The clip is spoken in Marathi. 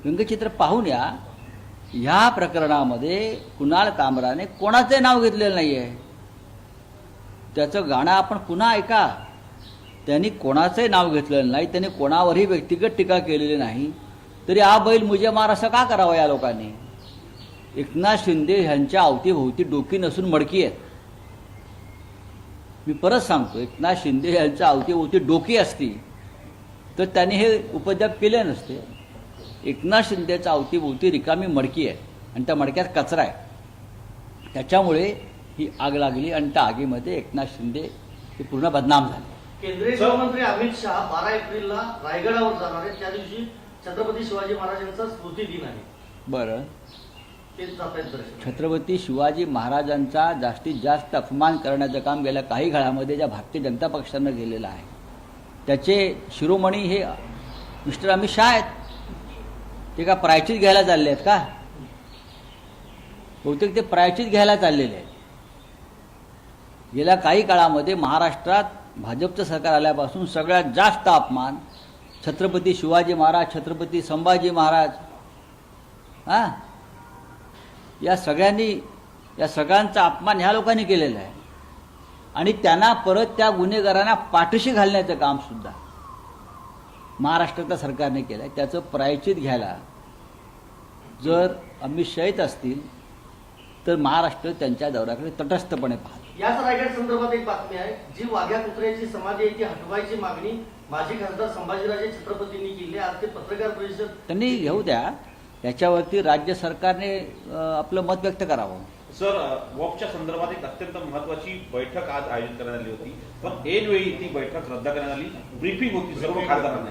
व्यंगचित्र पाहून या. ह्या प्रकरणामध्ये कुणाल कामराने कोणाचे नाव घेतलेलं नाही आहे. त्याचं गाणं आपण पुन्हा ऐका. त्यांनी कोणाचंही नाव घेतलेलं नाही, त्यांनी कोणावरही व्यक्तिगत टीका केलेली नाही. तरी आ बैल मुझे मार असं का करावं या लोकांनी. एकनाथ शिंदे ह्यांच्या अवतीभोवती डोकी नसून मडकी आहेत. मी परत सांगतो, एकनाथ शिंदे यांच्या अवतीभोवती डोकी असती तर त्यांनी हे उपद्व्याप केले नसते. एकनाथ शिंदेच्या अवतीभोवती रिकामी मडकी आहे आणि त्या मडक्यात कचरा आहे. त्याच्यामुळे ही आग लागली आणि त्या आगीमध्ये एकनाथ शिंदे हे पूर्ण बदनाम झाले. केंद्रीय गृहमंत्री अमित शहा 12 एप्रिलला रायगडावर जाणार आहेत. त्या दिवशी छत्रपती शिवाजी महाराजांचा स्मृती दिन आहे. बरं, ते जात आहेत दर्शन. छत्रपती शिवाजी महाराजांचा जास्तीत जास्त अपमान करण्याचं काम गेल्या काही काळामध्ये ज्या भारतीय जनता पक्षानं केलेलं आहे, त्याचे शिरोमणी हे मिस्टर अमित शहा आहेत. ते का प्रायश्चित घ्यायला चालले आहेत का? बहुतेक ते प्रायश्चित घ्यायला चाललेले आहेत. गेल्या काही काळामध्ये महाराष्ट्रात भाजपचं सरकार आल्यापासून सगळ्यात जास्त अपमान छत्रपती शिवाजी महाराज, छत्रपती संभाजी महाराज, या सगळ्यांचा अपमान ह्या लोकांनी केलेला आहे. आणि त्यांना परत त्या गुन्हेगारांना पाठीशी घालण्याचं काम सुद्धा महाराष्ट्राच्या सरकारने केलं आहे. त्याचं प्रायश्चित घ्यायला जर अमित शहा येत असतील तर महाराष्ट्र त्यांच्या दौऱ्याकडे तटस्थपणे पाहतो. याच रायगड संदर्भात एक बातमी आहे. जी वाघ्या कुत्र्याची समाधी आहे ती हटवायची मागणी माजी खासदार संभाजीराजे छत्रपतींनी केली. आज ते पत्रकार परिषद त्यांनी घेऊ द्या. याच्यावरती राज्य सरकारने आपलं मत व्यक्त करावं. सर, वॉकच्या संदर्भात एक अत्यंत महत्वाची बैठक आज आयोजित करण्यात आली होती, पण ऐनवेळी ती बैठक रद्द करण्यात आली. ब्रीफिंग होती सर्व खासदारांना.